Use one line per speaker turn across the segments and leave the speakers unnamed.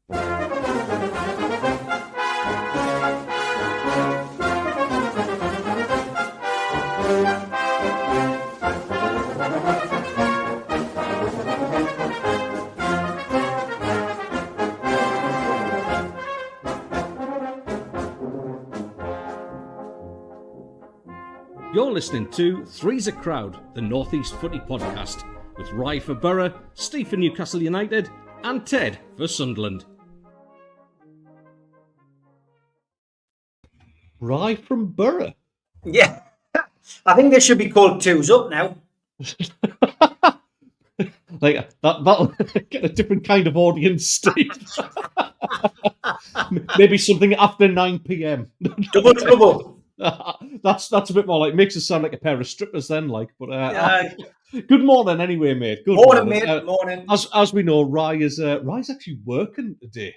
You're listening to Three's a Crowd, the North East Footy podcast, with Rye for Borough, Steve for Newcastle United, and Ted for Sunderland. Rye from Borough?
Yeah. I think they should be called Twos Up now.
Like that'll get a different kind of audience, Steve. Maybe something after 9 p.m.
Double trouble.
That's a bit more like, makes us sound like a pair of strippers then, like. But good morning anyway, mate. Good
morning, mate. Morning.
As we know, Rye's actually working today.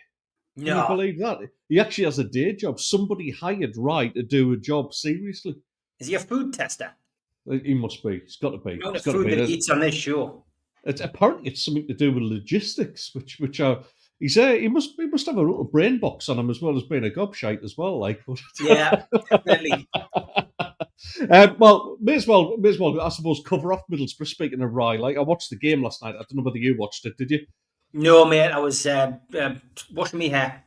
Can you believe that? He actually has a day job. Somebody hired Rye to do a job seriously.
Is he a food tester?
He must be. He's got to be.
The food that he eats on this show.
Apparently it's something to do with logistics, which are. He must have a little brain box on him as well as being a gobshite as well, like. But,
yeah, definitely.
Well, may as well, I suppose, cover off Middlesbrough. Speaking of Rye, like I watched the game last night. I don't know whether you watched it, did you?
No, mate. I was washing my hair.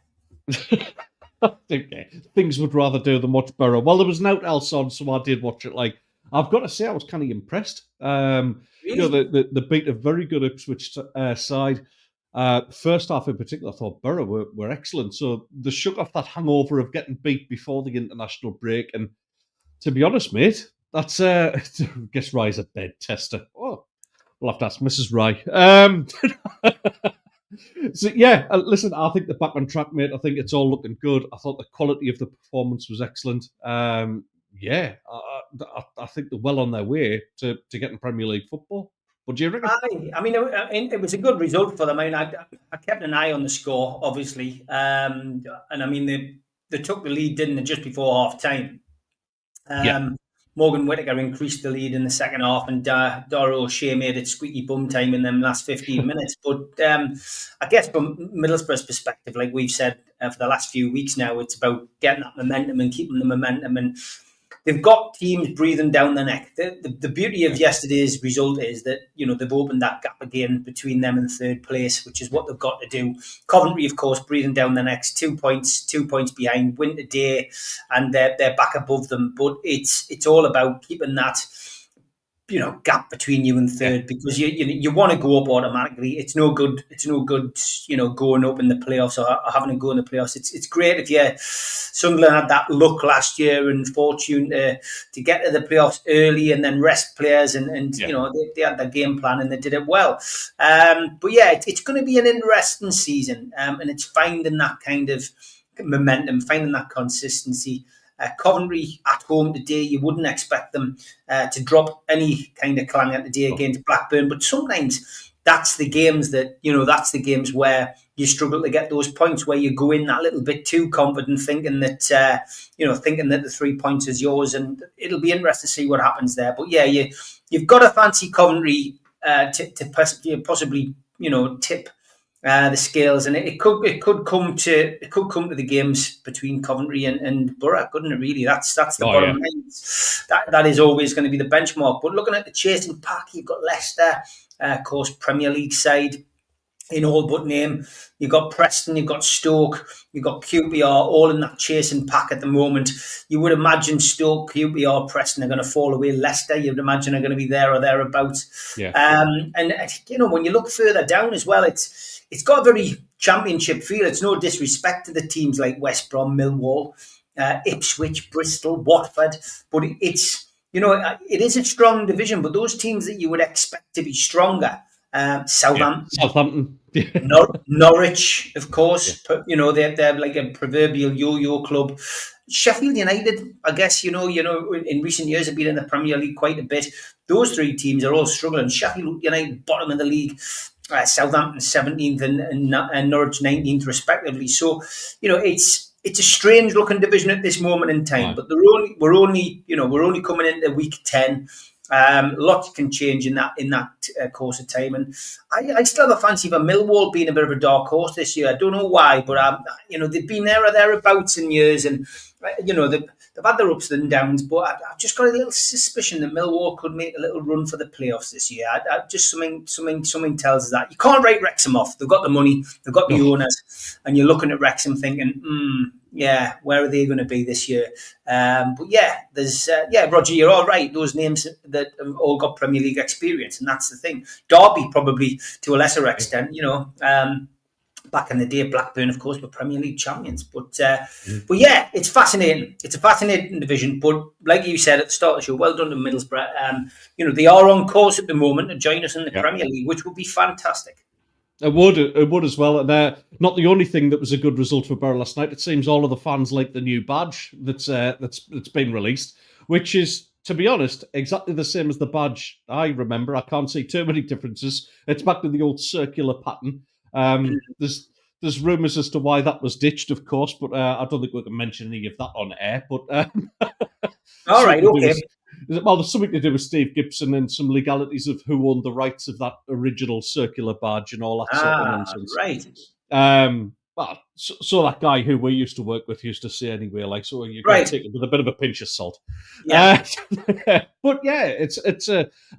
Okay. Things would rather do than watch Borough. Well, there was no else on, so I did watch it. Like, I've got to say, I was kind of impressed. Really? You know, the beat a very good Ipswich side. First half in particular, I thought Borough were excellent. So they shook off that hangover of getting beat before the international break. And to be honest, mate, that's I guess Rye's a dead tester. Oh, we'll have to ask Mrs. Rye. So yeah, listen, I think they're back on track, mate. I think it's all looking good. I thought the quality of the performance was excellent. Yeah, I think they're well on their way to getting Premier League football. What do you reckon?
I mean, it was a good result for them. I mean, I kept an eye on the score, obviously. And I mean, they took the lead, didn't they, just before half-time.
Yeah.
Morgan Whittaker increased the lead in the second half, and Dara O'Shea made it squeaky bum time in them last 15 minutes. But I guess from Middlesbrough's perspective, like we've said for the last few weeks now, it's about getting that momentum and keeping the momentum. And they've got teams breathing down their neck. The beauty of yesterday's result is that, you know, they've opened that gap again between them and third place, which is what they've got to do. Coventry, of course, breathing down their necks, 2 points behind, win today, and they're back above them. But it's all about keeping that, you know, gap between you and third, because you want to go up automatically. It's no good, you know, going up in the playoffs or having to go in the playoffs. It's great if Sunderland had that luck last year and fortune to get to the playoffs early and then rest players and you know, they had their game plan and they did it well. But yeah, it's going to be an interesting season, and it's finding that kind of momentum, finding that consistency. Coventry at home today, you wouldn't expect them to drop any kind of clanger today against Blackburn, but sometimes that's the games where you struggle to get those points, where you go in that little bit too confident, thinking that the 3 points is yours, and it'll be interesting to see what happens there. But yeah, you've got to fancy Coventry to possibly, you know, tip the scales, and it could come to the games between Coventry and Borough, couldn't it? Really, that's the bottom line. That is always going to be the benchmark. But looking at the chasing pack, you've got Leicester, of course, Premier League side in all but name. You've got Preston, you've got Stoke, you've got QPR, all in that chasing pack at the moment. You would imagine Stoke, QPR, Preston are going to fall away. Leicester, you would imagine, are going to be there or thereabouts.
Yeah.
And you know, when you look further down as well, it's got a very championship feel. It's no disrespect to the teams like West Brom, Millwall, Ipswich, Bristol, Watford, but it's, you know, it is a strong division. But those teams that you would expect to be stronger, Southampton, Norwich, of course, you know, they're like a proverbial yo-yo club. Sheffield United, I guess, you know, in recent years have been in the Premier League quite a bit. Those three teams are all struggling. Sheffield United, bottom of the league. Southampton 17th and Norwich 19th respectively. So, you know, it's a strange looking division at this moment in time. But we're only coming into week 10. Lots can change in that course of time, and I still have a fancy for Millwall being a bit of a dark horse this year. I don't know why, but they've been there or thereabouts in years, and they've had their ups and downs. But I've just got a little suspicion that Millwall could make a little run for the playoffs this year. Just something tells us that you can't write Wrexham off. They've got the money, they've got the owners, and you're looking at Wrexham thinking, yeah, where are they going to be this year? But there's Roger, you're all right. Those names that have all got Premier League experience, and that's the thing. Derby probably to a lesser extent, back in the day, Blackburn, of course, were Premier League champions. But it's fascinating. It's a fascinating division. But like you said at the start of the show, well done to Middlesbrough. They are on course at the moment to join us in the Premier League, which would be fantastic.
It would as well. And not the only thing that was a good result for Borough last night. It seems all of the fans like the new badge that's been released, which is, to be honest, exactly the same as the badge I remember. I can't see too many differences. It's back to the old circular pattern. There's rumours as to why that was ditched, of course, but I don't think we can mention any of that on air. But
all right, okay.
Well, there's something to do with Steve Gibson and some legalities of who owned the rights of that original circular badge and all that sort of nonsense.
Right.
So that guy who we used to work with used to say anyway, like, so you got to take it with a bit of a pinch of salt.
Yeah.
But yeah, it's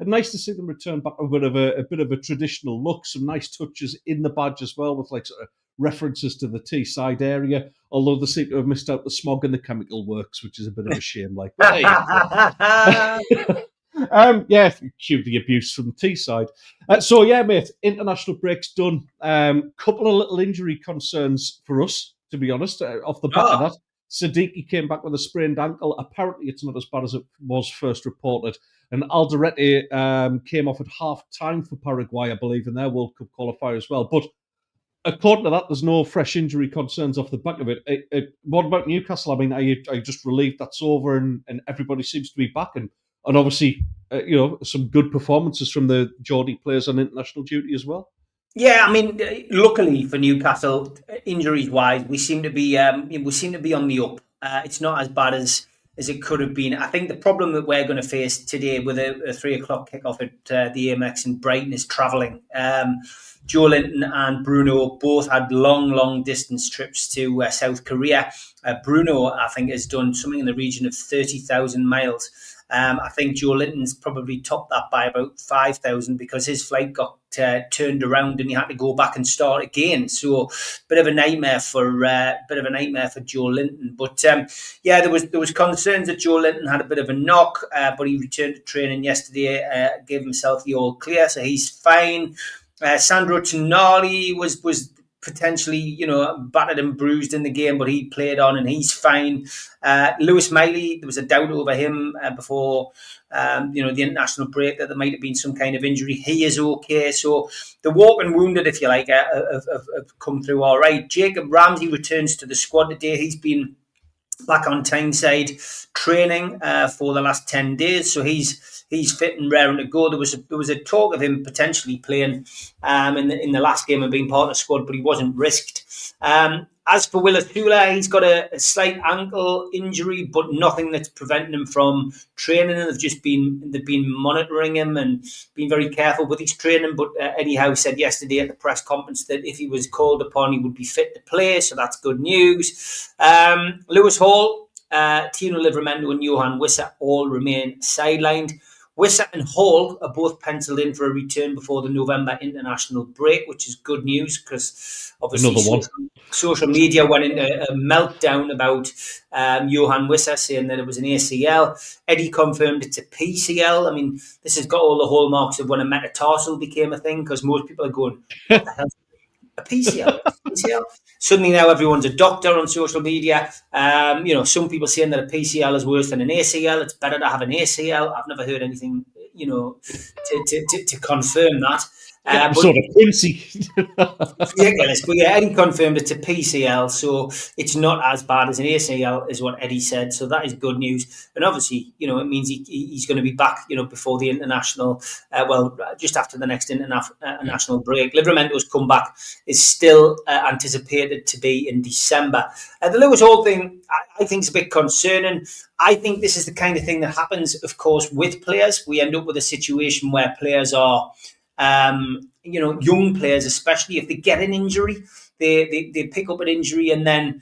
nice to see them return back with a bit of a traditional look, some nice touches in the badge as well, with like sort of references to the Teesside area, although they seem to have missed out the smog and the chemical works, which is a bit of a shame. Like, cue the abuse from Teesside. So yeah, mate, international break's done. Couple of little injury concerns for us, to be honest, off the back of that. Siddiqui came back with a sprained ankle. Apparently it's not as bad as it was first reported. And Alderete came off at half-time for Paraguay, I believe, in their World Cup qualifier as well. But according to that, there's no fresh injury concerns off the back of it. What about Newcastle? I mean, are you just relieved that's over and everybody seems to be back? And obviously, some good performances from the Geordie players on international duty as well.
Yeah, I mean, luckily for Newcastle, injuries-wise, we seem to be on the up. It's not as bad as it could have been. I think the problem that we're going to face today with a 3:00 kickoff at the Amex in Brighton is travelling. Joe Linton and Bruno both had long distance trips to South Korea. Bruno, I think, has done something in the region of 30,000 miles. I think Joe Linton's probably topped that by about 5,000 because his flight got turned around and he had to go back and start again. So, bit of a nightmare for Joe Linton. But there was concerns that Joe Linton had a bit of a knock, but he returned to training yesterday, gave himself the all clear, so he's fine. Sandro Tonali was potentially, battered and bruised in the game, but he played on and he's fine. Lewis Miley, there was a doubt over him before, the international break that there might have been some kind of injury. He is okay. So the walking wounded, if you like, have come through all right. Jacob Ramsey returns to the squad today. He's been back on Tyneside training for the last 10 days, so he's fit and raring to go. There was a talk of him potentially playing in the last game and being part of the squad, but he wasn't risked. As for Willis Hula, he's got a slight ankle injury, but nothing that's preventing him from training. They've been monitoring him and being very careful with his training. But Eddie Howe said yesterday at the press conference that if he was called upon, he would be fit to play. So that's good news. Lewis Hall, Tino Livramento and Johan Wissa all remain sidelined. Wissa and Hall are both penciled in for a return before the November international break, which is good news because obviously social media went into a meltdown about Johan Wissa saying that it was an ACL. Eddie confirmed it's a PCL. I mean, this has got all the hallmarks of when a metatarsal became a thing because most people are going, what the hell? A PCL? Suddenly now everyone's a doctor on social media. Some people saying that a PCL is worse than an ACL. It's better to have an ACL. I've never heard anything, to confirm that.
Sort of Quincy.
Ridiculous. But yeah, Eddie confirmed it's a PCL, so it's not as bad as an ACL, is what Eddie said. So that is good news. And obviously, it means he's going to be back, before the international, just after the next international break. Livramento's comeback is still anticipated to be in December. The Lewis Hall thing, I think, is a bit concerning. I think this is the kind of thing that happens, of course, with players. We end up with a situation where players are, young players, especially if they get an injury, they pick up an injury, and then,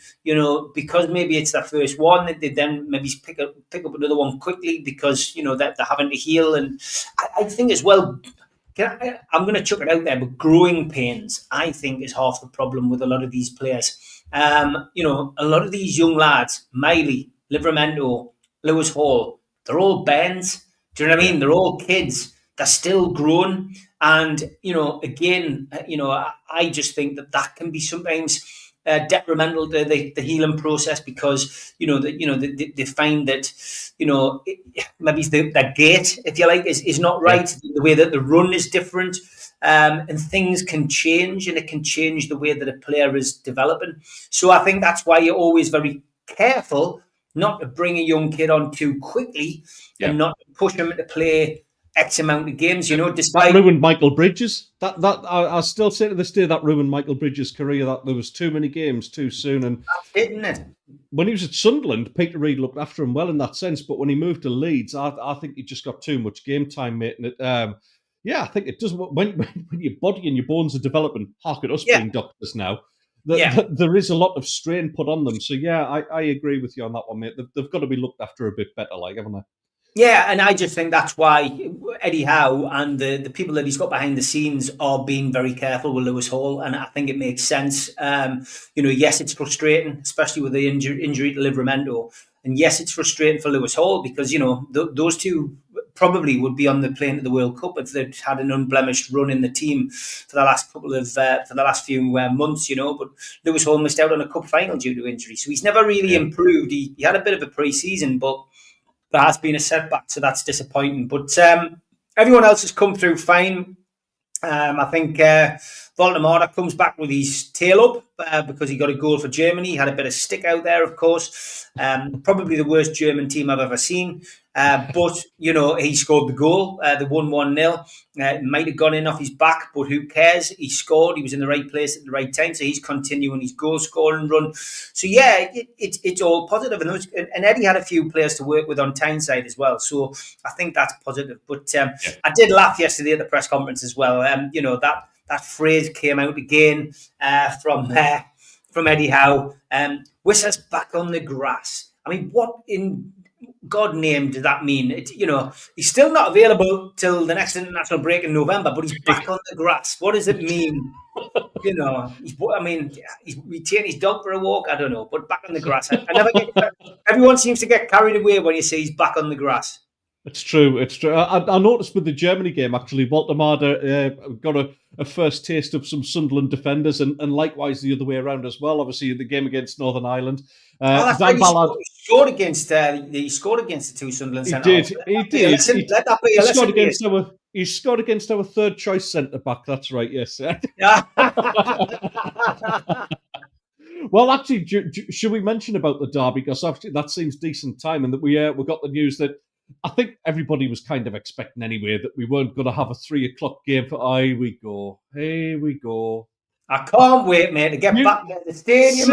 because maybe it's their first one, they then maybe pick up another one quickly because, that they're having to heal. And I think as well, I'm going to chuck it out there, but growing pains, I think, is half the problem with a lot of these players. A lot of these young lads, Miley, Livramento, Lewis Hall, they're all bands. Do you know what I mean? They're all kids. They're still growing. And, again, I just think that can be sometimes detrimental to the healing process because, they find that, maybe the gait, if you like, is not right. Yeah. The way that the run is different. And things can change, and it can change the way that a player is developing. So I think that's why you're always very careful not to bring a young kid on too quickly and not to push him to play X amount of games, despite...
That ruined Michael Bridges. That I still say to this day that ruined Michael Bridges' career, that there was too many games too soon. And
that's it, isn't it?
When he was at Sunderland, Peter Reid looked after him well in that sense, but when he moved to Leeds, I think he just got too much game time, mate. And it, I think it does. When your body and your bones are developing, hark at us being doctors now, there is a lot of strain put on them. So, I agree with you on that one, mate. They've got to be looked after a bit better, haven't they?
Yeah, and I just think that's why Eddie Howe and the people that he's got behind the scenes are being very careful with Lewis Hall, and I think it makes sense. Yes, it's frustrating, especially with the injury to Livramento, and yes, it's frustrating for Lewis Hall because those two probably would be on the plane to the World Cup if they'd had an unblemished run in the team for the last few months. But Lewis Hall missed out on a cup final due to injury, so he's never really improved. He had a bit of a pre-season, but there has been a setback, so that's disappointing. But everyone else has come through fine. I think Voldemar comes back with his tail up because he got a goal for Germany. He had a bit of stick out there, of course. Probably the worst German team I've ever seen. But, he scored the goal, the 1-1-0. It might have gone in off his back, but who cares? He scored. He was in the right place at the right time. So he's continuing his goal-scoring run. So, it's all positive. And Eddie had a few players to work with on Tyneside as well. So I think that's positive. But I did laugh yesterday at the press conference as well. That phrase came out again from Eddie Howe. Whistler's back on the grass. I mean, what in God name did that mean? He's still not available till the next international break in November, but he's back on the grass. What does it mean? He's taking his dog for a walk. I don't know, but back on the grass. Everyone seems to get carried away when you say he's back on the grass.
It's true. I noticed with the Germany game, actually, Voldemar got a first taste of some Sunderland defenders, and likewise the other way around as well. Obviously, the game against Northern Ireland.
Dan Ballard scored against the two Sunderland centre-backs.
He did. Let that be a lesson. He scored against our third choice centre back. That's right. Yes. Well, actually, should we mention about the derby? Because actually, that seems decent time, and that we got the news that I think everybody was kind of expecting anyway that we weren't going to have a 3:00 game. Here we go.
I can't wait, mate, to get back to the stadium.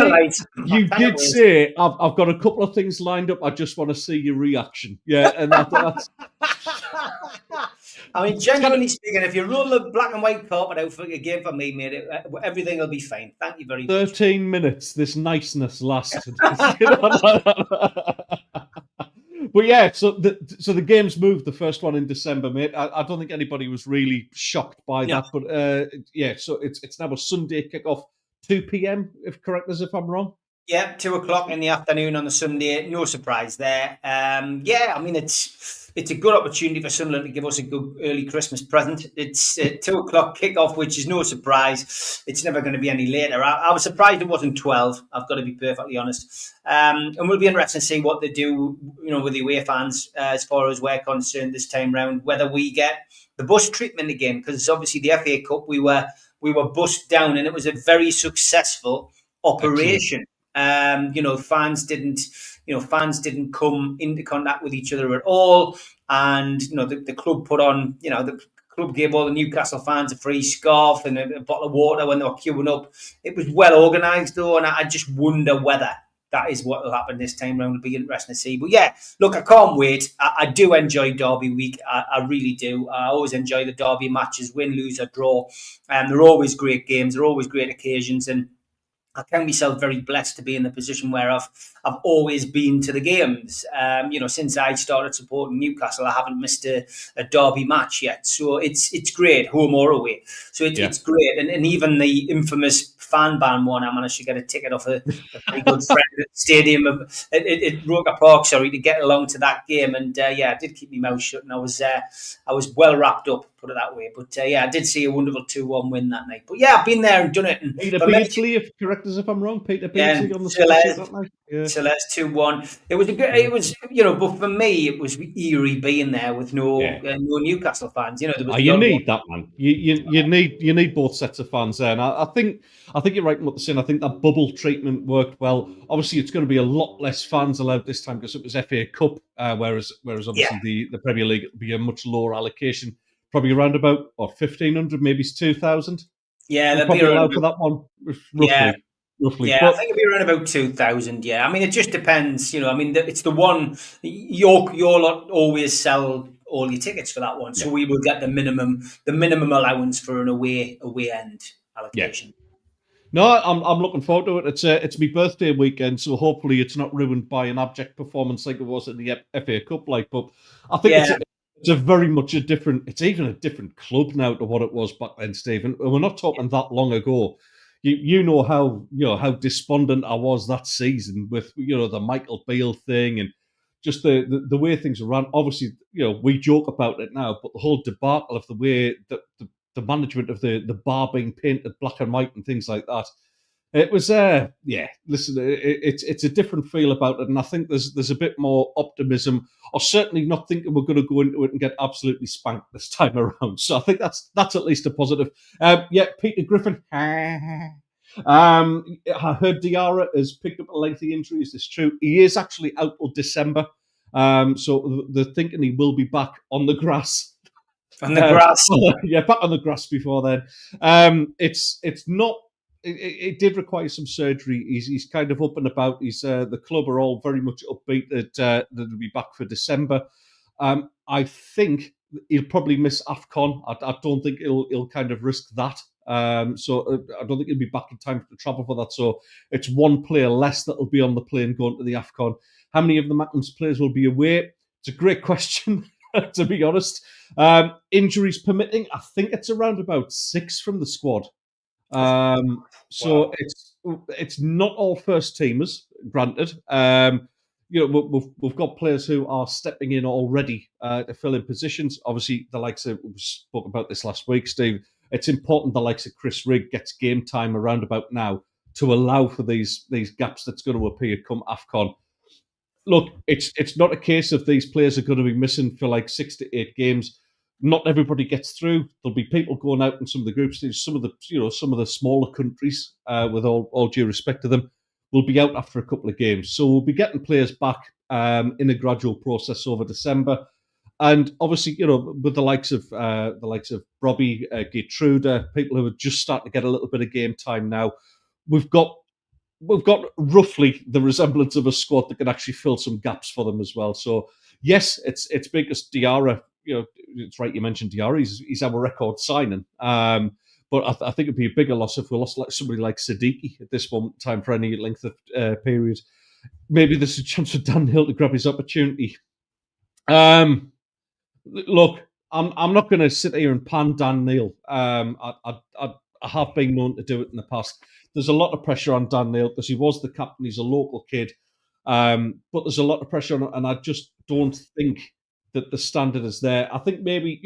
You did say, I've got a couple of things lined up. I just want to see your reaction. Yeah, and that's...
I mean, genuinely speaking, if you roll the black and white carpet out for a game for me, mate, everything will be fine. Thank you very much.
13 minutes, this niceness lasted. But yeah, so the game's moved, the first one in December, mate. I don't think anybody was really shocked by that. But so it's now a Sunday kickoff, 2 p.m, if correct as if I'm wrong.
Yeah, 2:00 in the afternoon on the Sunday. No surprise there. I mean, it's a good opportunity for Sunderland to give us a good early Christmas present. It's a 2:00 kickoff, which is no surprise. It's never going to be any later. I was surprised it wasn't 12. I've got to be perfectly honest. And we'll be interested to see what they do, with the away fans as far as we're concerned this time round. Whether we get the bus treatment again, because obviously the FA Cup we were bussed down, and it was a very successful operation. Fans didn't come into contact with each other at all, and the club put on, the club gave all the Newcastle fans a free scarf and a bottle of water when they were queuing up. It was well organised though, and I just wonder whether that is what will happen this time round. It'll be interesting to see. But yeah, look, I can't wait. I do enjoy Derby week. I really do. I always enjoy the Derby matches, win, lose, or draw. They're always great games. They're always great occasions, and I count myself very blessed to be in the position where I've always been to the games. Since I started supporting Newcastle, I haven't missed a Derby match yet. So it's great, home or away. So it's great, and even the infamous fan ban one, I managed to get a ticket off a very good friend at the stadium at Roker Park, to get along to that game. And I did keep my mouth shut, and I was well wrapped up, put it that way. But I did see a wonderful 2-1 win that night. But yeah, I've been there and done it. And
Peter Beardsley, if correct us if I'm wrong, Peter Beardsley on the score that night. Yeah.
So that's 2-1. It was a good. It was, but for me, it was eerie being there with no Newcastle fans. There was
you need that, man. You need both sets of fans there. And I think you're right in what they're saying. I think that bubble treatment worked well. Obviously, it's going to be a lot less fans allowed this time because it was FA Cup, whereas obviously the Premier League will be a much lower allocation, probably around about 1,500, maybe 2,000.
Yeah, they'll
probably allowed for that one, roughly. Roughly.
Yeah, I think it'll be around about 2,000. Yeah, I mean, it just depends. It's the one. You'll always sell all your tickets for that one, so we will get the minimum allowance for an away end allocation.
Yeah. No, I'm looking forward to it. It's my birthday weekend, so hopefully it's not ruined by an abject performance like it was in the FA Cup. But I think it's a very much a different. It's even a different club now to what it was back then, Stephen. We're not talking that long ago. You know how despondent I was that season with the Michael Beale thing and just the way things are run. Obviously, we joke about it now, but the whole debacle of the way that the management of the bar being painted black and white and things like that. It was listen, it's a different feel about it, and I think there's a bit more optimism, or certainly not thinking we're going to go into it and get absolutely spanked this time around. So I think that's at least a positive. Peter Griffin. I heard Diarra has picked up a lengthy injury. Is this true? He is actually out till December. So they're thinking he will be back on the grass.
On the grass.
Back on the grass before then. It's not. It did require some surgery. He's kind of up and about. The club are all very much upbeat that he'll be back for December. I think he'll probably miss AFCON. I don't think he'll kind of risk that. So I don't think he'll be back in time to travel for that. So it's one player less that will be on the plane going to the AFCON. How many of the Macklins players will be away? It's a great question, to be honest. Injuries permitting, I think it's around about 6 from the squad. So it's not all first teamers, granted. We've got players who are stepping in already to fill in positions. Obviously, the likes of, we spoke about this last week, Steve. It's important the likes of Chris Rigg gets game time around about now to allow for these gaps that's going to appear come AFCON. Look, it's not a case of these players are going to be missing for like 6 to 8 games. Not everybody gets through. There'll be people going out in some of the group stages. Some of the smaller countries, with all due respect to them, will be out after a couple of games. So we'll be getting players back in a gradual process over December. And obviously, with the likes of Robbie, Gertruda, people who are just starting to get a little bit of game time now, we've got roughly the resemblance of a squad that can actually fill some gaps for them as well. So yes, it's big as Diarra. It's right you mentioned Diarra. He's our record signing. But I think it'd be a bigger loss if we lost somebody like Siddiqui at this moment in time for any length of period. Maybe there's a chance for Dan Hill to grab his opportunity. Look, I'm not going to sit here and pan Dan Neil. I have been known to do it in the past. There's a lot of pressure on Dan Neil because he was the captain. He's a local kid. But there's a lot of pressure on him, and I just don't think that the standard is there. I think maybe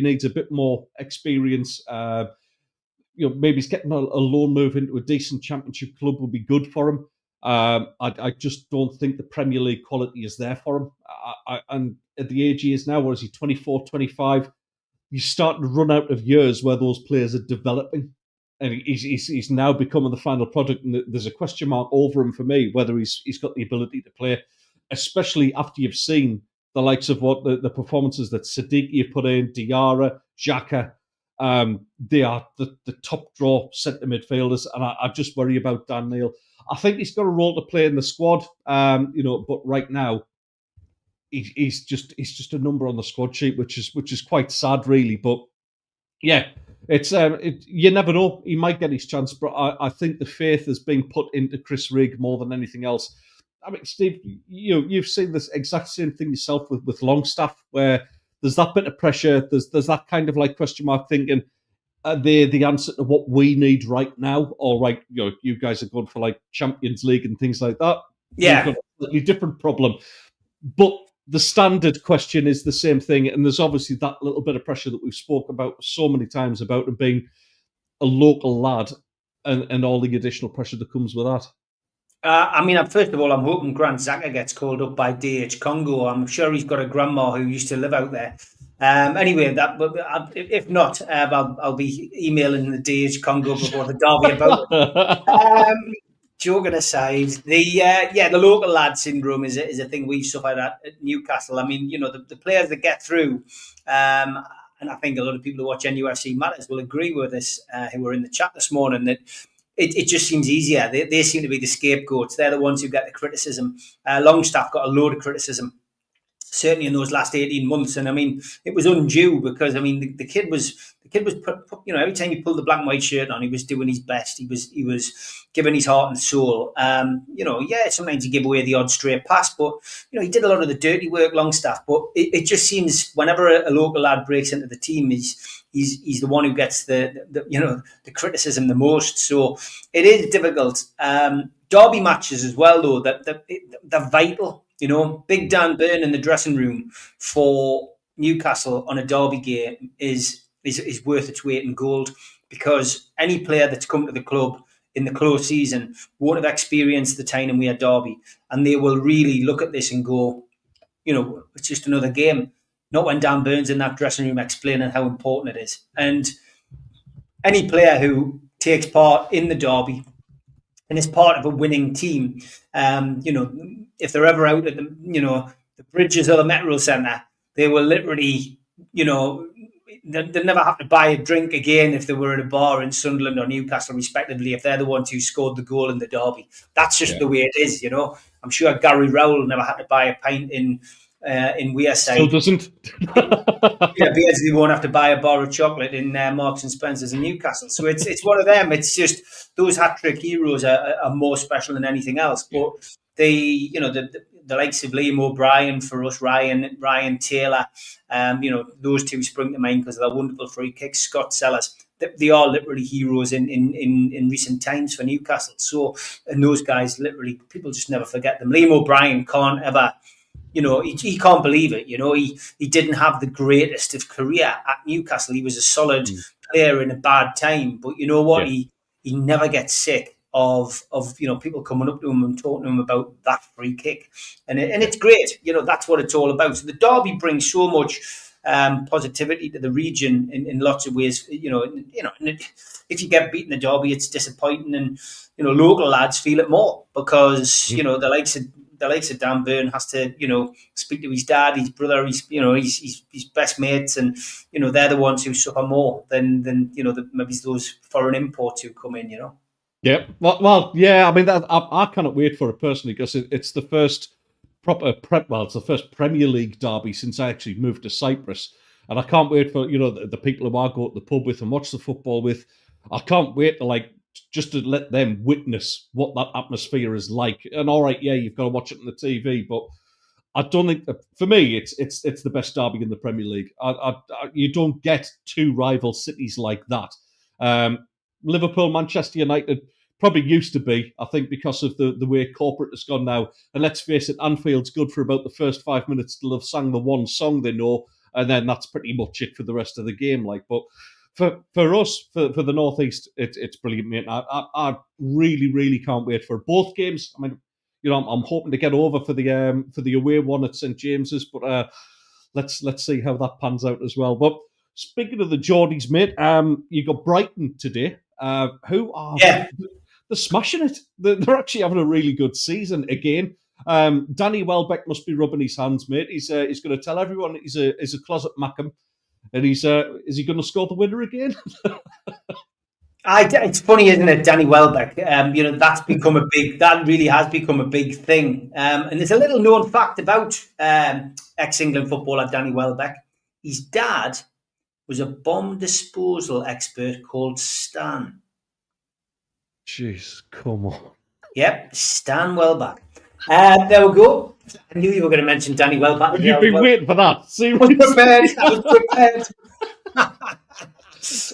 needs a bit more experience. Maybe he's getting a loan move into a decent championship club will be good for him. I just don't think the Premier League quality is there for him. And at the age he is now, what is he, 24, 25? you're starting to run out of years where those players are developing. And he's now becoming the final product, and there's a question mark over him for me whether he's got the ability to play, especially after you've seen the likes of what the performances that Siddiqui put in, Diarra, Xhaka. They are the top draw centre midfielders, and I just worry about Dan Neil. I think he's got a role to play in the squad, but right now he's just a number on the squad sheet, which is quite sad, really. But yeah, it's you never know. He might get his chance, but I think the faith has been put into Chris Rigg more than anything else. I mean, Steve, you've seen this exact same thing yourself with Longstaff, where there's that bit of pressure. There's that kind of like question mark thinking, are they the answer to what we need right now? Or right, you guys are going for like Champions League and things like that.
Yeah,
we've got a slightly different problem, but the standard question is the same thing, and there's obviously that little bit of pressure that we've spoke about so many times about him being a local lad, and all the additional pressure that comes with that.
I mean, first of all, I'm hoping Grant Xhaka gets called up by DH Congo. I'm sure he's got a grandma who used to live out there. Anyway, if not, I'll be emailing the DH Congo before the derby about it. Joking aside, the local lad syndrome is a thing we've suffered at Newcastle. I mean, the players that get through, and I think a lot of people who watch NUFC Matters will agree with us, who were in the chat this morning, that it just seems easier. They seem to be the scapegoats. They're the ones who get the criticism. Longstaff got a load of criticism, certainly in those last 18 months. And I mean, it was undue because, I mean, the kid was every time he pulled the black and white shirt on, he was doing his best. He was giving his heart and soul. Sometimes he give away the odd straight pass, but, he did a lot of the dirty work, Longstaff. But it just seems whenever a local lad breaks into the team, he's the one who gets the criticism the most. So it is difficult. Derby matches as well, though, they're vital. Big Dan Burn in the dressing room for Newcastle on a derby game is worth its weight in gold, because any player that's come to the club in the close season won't have experienced the time we had derby, and they will really look at this and go, it's just another game. Not when Dan Burn's in that dressing room explaining how important it is. And any player who takes part in the derby and is part of a winning team, if they're ever out at the Bridges or the Metro Centre, they will literally, they'll never have to buy a drink again if they were at a bar in Sunderland or Newcastle, respectively, if they're the ones who scored the goal in the derby. That's just the way it is, I'm sure Gary Rowell never had to buy a pint in Wearside.
Still doesn't.
Beardsley won't have to buy a bar of chocolate in Marks and Spencer's in Newcastle. So it's one of them. It's just those hat-trick heroes are more special than anything else. But the likes of Liam O'Brien for us, Ryan Taylor, those two spring to mind because of their wonderful free kicks. Scott Sellers, they are literally heroes in recent times for Newcastle. So, and those guys, literally, people just never forget them. Liam O'Brien can't ever. He can't believe it. He didn't have the greatest of career at Newcastle. He was a solid player in a bad time, but you know what? Yeah. He never gets sick of people coming up to him and talking to him about that free kick, and it's great. That's what it's all about. So the derby brings so much positivity to the region in lots of ways. If you get beaten the derby, it's disappointing, and local lads feel it more because the likes of Dan Burn has to, speak to his dad, his brother, his best mates, and they're the ones who suffer more than maybe those foreign imports who come in.
Yeah, well, yeah. I mean, I cannot wait for it personally because it's the first it's the first Premier League derby since I actually moved to Cyprus, and I can't wait for the people who I go to the pub with and watch the football with. I can't wait to just to let them witness what that atmosphere is like. And all right, yeah, you've got to watch it on the TV, but I don't think for me it's the best derby in the Premier League. You don't get two rival cities like that. Liverpool, Manchester United probably used to be, I think, because of the way corporate has gone now. And let's face it, Anfield's good for about the first 5 minutes till they've sang the one song they know, and then that's pretty much it for the rest of the game. But for us, for the Northeast, it's brilliant, mate. I really, really can't wait for both games. I mean, I'm hoping to get over for the away one at St James's, but let's see how that pans out as well. But speaking of the Geordies, mate, you got Brighton today, who are they're smashing it. They're actually having a really good season again. Danny Welbeck must be rubbing his hands, mate. He's going to tell everyone he's a closet Mackham, and is he going to score the winner again?
It's funny, isn't it, Danny Welbeck? That really has become a big thing. And there's a little known fact about ex-England footballer Danny Welbeck. His dad was a bomb disposal expert called Stan.
Jeez, come on.
Yep, Stan Welbeck. There we go. I knew you were going to mention Danny Welbeck.
You've been waiting for that.
I was prepared.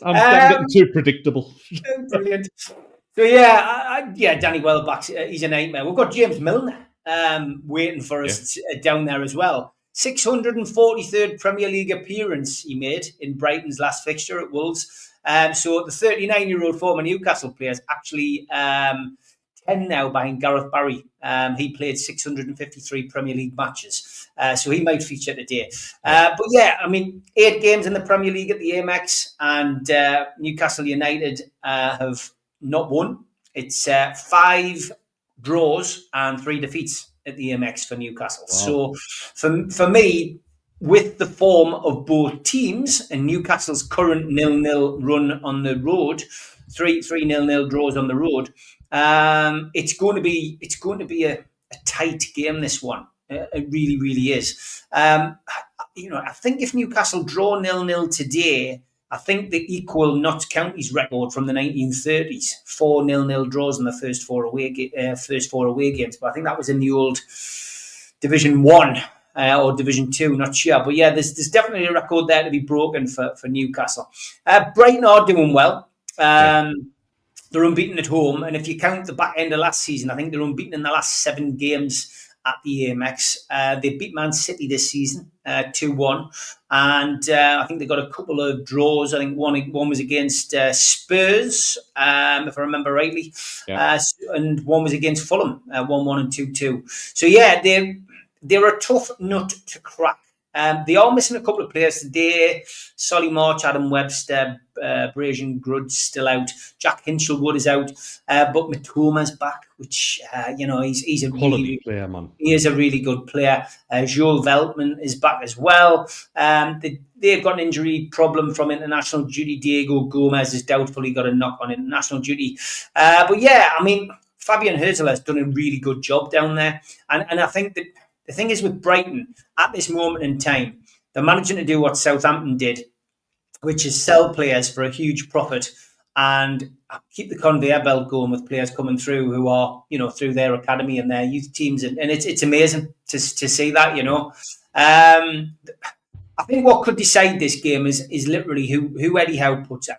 I'm getting too predictable.
Brilliant. So yeah, Danny Welbeck, he's a nightmare. We've got James Milner waiting for us down there as well. 643rd Premier League appearance he made in Brighton's last fixture at Wolves. So the 39-year-old former Newcastle player is actually 10 now behind Gareth Barry. He played 653 Premier League matches. So he might feature today. But yeah, I mean, 8 games in the Premier League at the Amex, and Newcastle United have not won. It's 5 draws and 3 defeats at the Amex for Newcastle. Wow. So for me, with the form of both teams and Newcastle's current 0-0 run on the road, 3 0-0 draws on the road, it's going to be a tight game, this one. It really, really is. I think if Newcastle draw 0-0 today, I think they equal Notts County's record from the 1930s, 4 0-0 draws in the first four away games. But I think that was in the old Division 1 or Division 2, not sure. But yeah, there's definitely a record there to be broken for Newcastle. Brighton are doing well. They're unbeaten at home, and if you count the back end of last season, I think they're unbeaten in the last 7 games at the Amex. They beat Man City this season 2-1, and I think they got a couple of draws. I think one was against Spurs, if I remember rightly, and one was against Fulham, 1-1 and 2-2. So yeah, they're a tough nut to crack. They are missing a couple of players today. Solly March, Adam Webster, Brazian Grud's still out. Jack Hinchelwood is out, but Matoma's back, which he's a
quality player, man.
He is a really good player. Joel Veltman is back as well. They've got an injury problem from international duty. Diego Gomez is doubtfully got a knock on international duty. But yeah, I mean, Fabian Herzl has done a really good job down there, and I think that. The thing is with Brighton, at this moment in time, they're managing to do what Southampton did, which is sell players for a huge profit and keep the conveyor belt going with players coming through who are, through their academy and their youth teams. And it's amazing to see that, I think what could decide this game is literally who Eddie Howe puts out.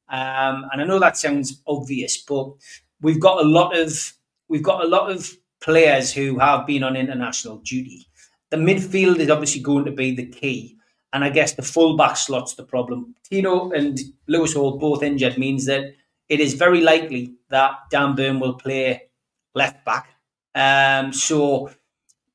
And I know that sounds obvious, but we've got a lot of players who have been on international duty. The midfield is obviously going to be the key. And I guess the full-back slot's the problem. Tino and Lewis Hall both injured means that it is very likely that Dan Burn will play left-back. So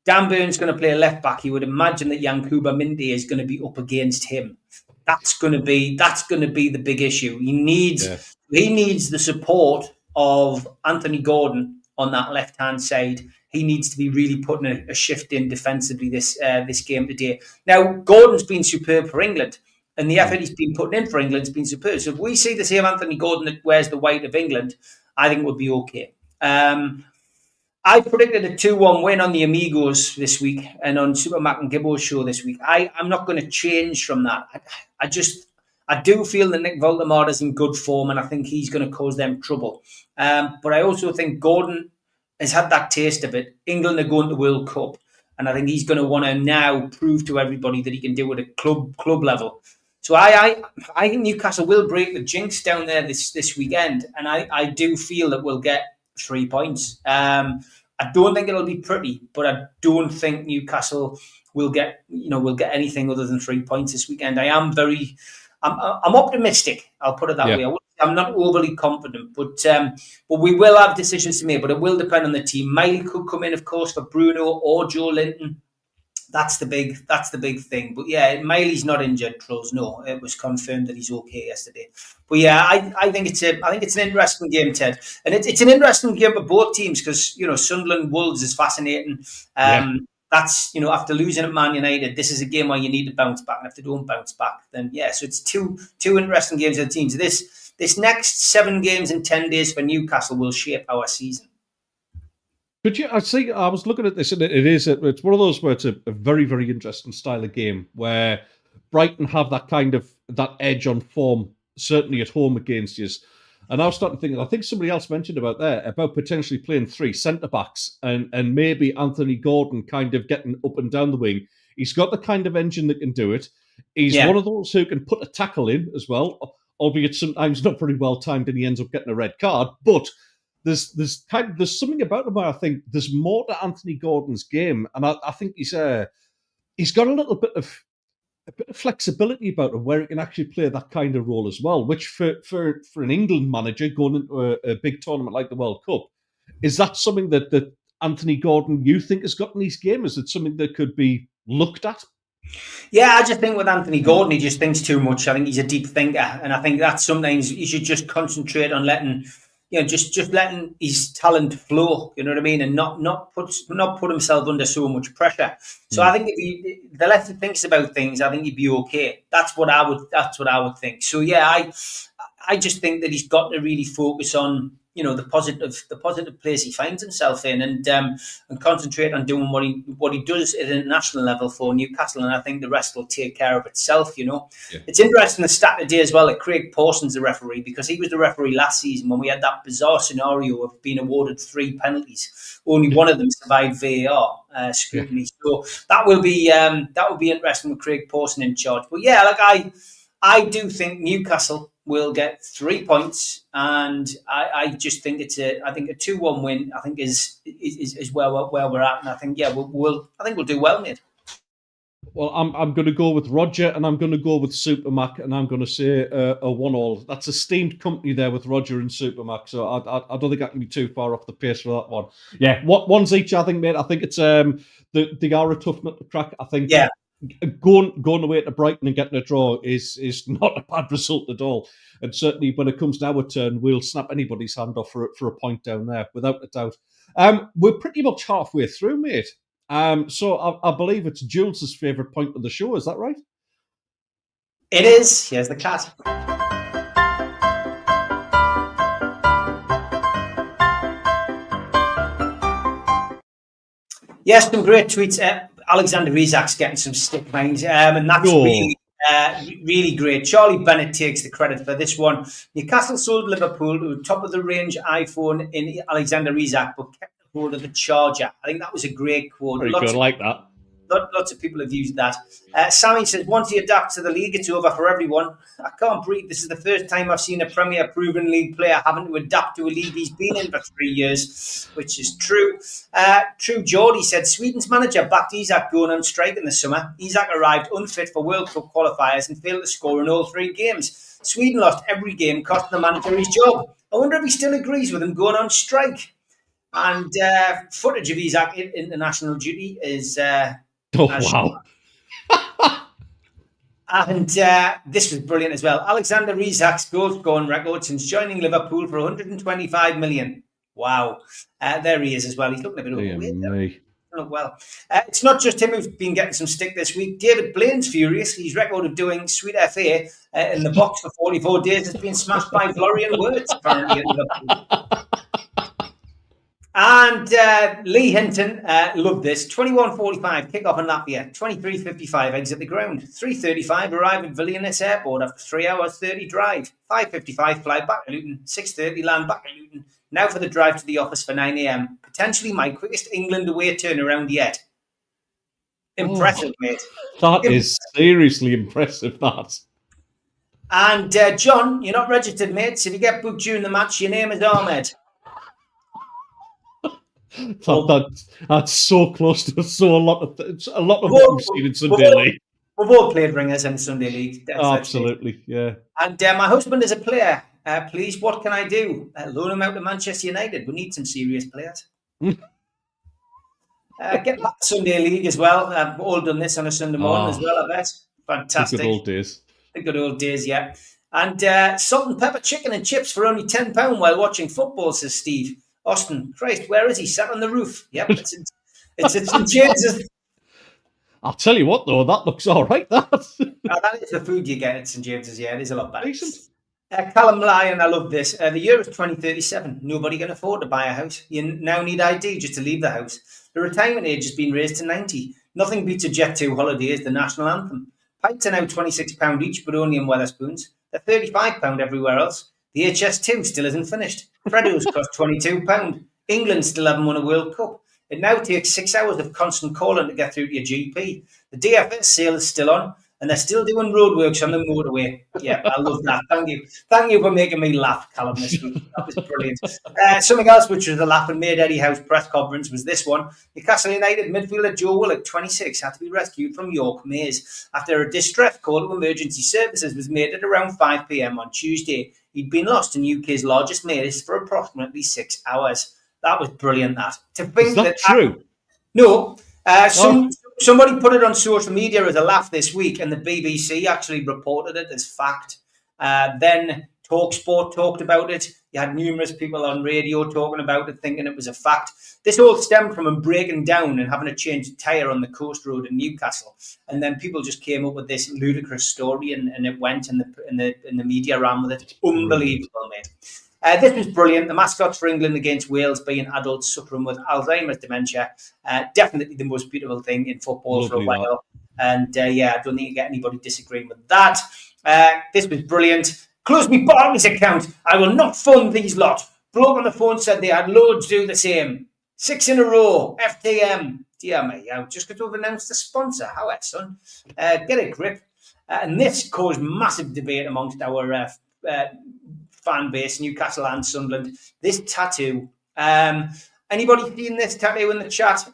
Dan Burn's going to play left-back. You would imagine that Yankuba Minte is going to be up against him. That's going to be the big issue. He needs the support of Anthony Gordon on that left-hand side. He needs to be really putting a shift in defensively this game today. Now, Gordon's been superb for England, and the effort he's been putting in for England's been superb. So if we see the same Anthony Gordon that wears the white of England, I think we'll be okay. I predicted a 2-1 win on the Amigos this week and on Super Mac and Gibbo's show this week. I'm not going to change from that. I do feel that Nick Voldemort is in good form, and I think he's going to cause them trouble. But I also think Gordon has had that taste of it. England are going to the World Cup, and I think he's going to want to now prove to everybody that he can do it at club level. So I think Newcastle will break the jinx down there this weekend, and I do feel that we'll get 3 points. I don't think it'll be pretty, but I don't think Newcastle will get anything other than 3 points this weekend. I'm optimistic. I'll put it that way. I'm not overly confident, but we will have decisions to make. But it will depend on the team. Miley could come in, of course, for Bruno or Joe Linton. That's the big thing. But yeah, Miley's not injured, Trolls. No, it was confirmed that he's okay yesterday. But yeah, I think it's an interesting game, Ted, and it's an interesting game for both teams because Sunderland Wolves is fascinating. That's after losing at Man United, this is a game where you need to bounce back, and if they don't bounce back, then yeah. So it's two interesting games of the teams. This next 7 games in 10 days for Newcastle will shape our season.
But yeah, I was looking at this, and it's one of those where it's a very, very interesting style of game where Brighton have that edge on form, certainly at home against you. And I was starting to think, I think somebody else mentioned about potentially playing 3 centre backs and maybe Anthony Gordon kind of getting up and down the wing. He's got the kind of engine that can do it. He's one of those who can put a tackle in as well, albeit sometimes not very well timed, and he ends up getting a red card. But there's something about him where I think there's more to Anthony Gordon's game, and I think he's got a little bit of flexibility about him where he can actually play that kind of role as well. Which for an England manager going into a big tournament like the World Cup, is that something that Anthony Gordon you think has got in his game? Is it something that could be looked at?
Yeah, I just think with Anthony Gordon, he just thinks too much. I think he's a deep thinker, and I think that sometimes you should just concentrate on letting just letting his talent flow, you know what I mean, and not put himself under so much pressure. So I think if the less he thinks about things, I think he'd be okay. That's what I would think. So yeah, I just think that he's got to really focus on the positive place he finds himself in, and concentrate on doing what he does at an international level for Newcastle, and I think the rest will take care of itself. It's interesting the stat today as well that Craig Pawson's the referee, because he was the referee last season when we had that bizarre scenario of being awarded 3 penalties. Only one of them survived VAR scrutiny. So that will be interesting with Craig Pawson in charge. But yeah, I do think Newcastle will get 3 points, and I just think a 2-1 win. I think is where we're at, and I think we'll do well, mate.
Well, I'm going to go with Roger, and I'm going to go with Supermac, and I'm going to say a 1-1. That's a steamed company there with Roger and Supermac, so I don't think I can be too far off the pace for that one. Yeah, one's each, I think, mate. I think it's they are a tough nut to crack. I think going away to Brighton and getting a draw is not a bad result at all. And certainly when it comes to our turn, we'll snap anybody's hand off for a point down there, without a doubt. We're pretty much halfway through, mate. So I believe it's Jules' favourite point of the show. Is that right?
It is. Here's the cat. Yes, some great tweets. Alexander Isak's getting some stick, mind, and that's really great. Charlie Bennett takes the credit for this one. Newcastle sold Liverpool to a top-of-the-range iPhone in Alexander Isak, but kept hold of the charger. I think that was a great quote.
Very good, I like that.
Lots of people have used that. Sammy says, once he adapts to the league, it's over for everyone. I can't breathe. This is the first time I've seen a Premier proven league player having to adapt to a league he's been in for 3 years, which is true. True Geordie said, Sweden's manager backed Isak going on strike in the summer. Isak arrived unfit for World Cup qualifiers and failed to score in all 3 games. Sweden lost every game, costing the manager his job. I wonder if he still agrees with him going on strike. And footage of Isak in international duty is...
wow.
And this was brilliant as well. Alexander Isak's goal-scoring record since joining Liverpool for 125 million. Wow. There he is as well. He's looking a bit overweight. Look well. It's not just him who's been getting some stick this week. David Blaine's furious. His record of doing Sweet FA in the box for 44 days has been smashed by Florian Wirtz, apparently, at Liverpool. And Lee Hinton loved this. 21:45 kick-off in Latvia. 23:55 exit the ground. 3:35 arrive at Vilnius Airport after 3 hours 30 drive. 5:55 fly back to Luton. 6:30 land back at Luton. Now for the drive to the office for 9 a.m. Potentially my quickest England away turnaround yet. Impressive, mate.
That is seriously impressive, that.
And John, you're not registered, mate. So if you get booked during the match, your name is Ahmed.
That's so close to a lot of what we've seen in Sunday League.
We've all played ringers in Sunday League.
Absolutely, yeah.
And my husband is a player. Please, what can I do? Loan him out to Manchester United. We need some serious players. Get back to Sunday League as well. I've all done this on a Sunday morning as well, I bet.
The good
Fantastic.
old days.
The good old days, yeah. And salt and pepper chicken and chips for only £10 while watching football, says Steve. Austin, Christ, where is he? Sat on the roof. Yep, it's at St James's.
I'll tell you what, though, that looks all right, that.
That is the food you get at St James's, yeah. It is a lot better.
Decent.
Callum Lyon, I love this. The year is 2037. Nobody can afford to buy a house. You now need ID just to leave the house. The retirement age has been raised to 90. Nothing beats a Jet2 holiday as the national anthem. Pints are now £26 each, but only in Wetherspoons. They're £35 everywhere else. The HS2 still isn't finished. Freddo's cost £22. England still haven't won a World Cup. It now takes 6 hours of constant calling to get through to your GP. The DFS sale is still on, and they're still doing roadworks on the motorway. Yeah, I love that. Thank you. Thank you for making me laugh, Callum, this week. That was brilliant. Something else which was a laugh and made Eddie Howe's press conference was this one. Newcastle United midfielder Joe Willock, 26, had to be rescued from York Maze after a distress call to emergency services was made at around 5 p.m. on Tuesday. He'd been lost in UK's largest maze for approximately 6 hours. That was brilliant, that. To think
Is that true?
No. Somebody put it on social media as a laugh this week, and the BBC actually reported it as fact. Then TalkSport talked about it. You had numerous people on radio talking about it, thinking it was a fact. This all stemmed from him breaking down and having to change a tyre on the coast road in Newcastle. And then people just came up with this ludicrous story, and it went, and the media ran with it. Unbelievable, mate. This was brilliant. The mascots for England against Wales being adults suffering with Alzheimer's dementia. Definitely the most beautiful thing in football. Lovely for a while. And I don't think you get anybody disagreeing with that. This was brilliant. Close me Barclays account. I will not fund these lot. Bloke on the phone said they had loads do the same. 6 in a row. FTM. Dear me, just because we've announced the sponsor. How son? Get a grip. And this caused massive debate amongst our fan base, Newcastle and Sunderland. This tattoo. Anybody seen this tattoo in the chat?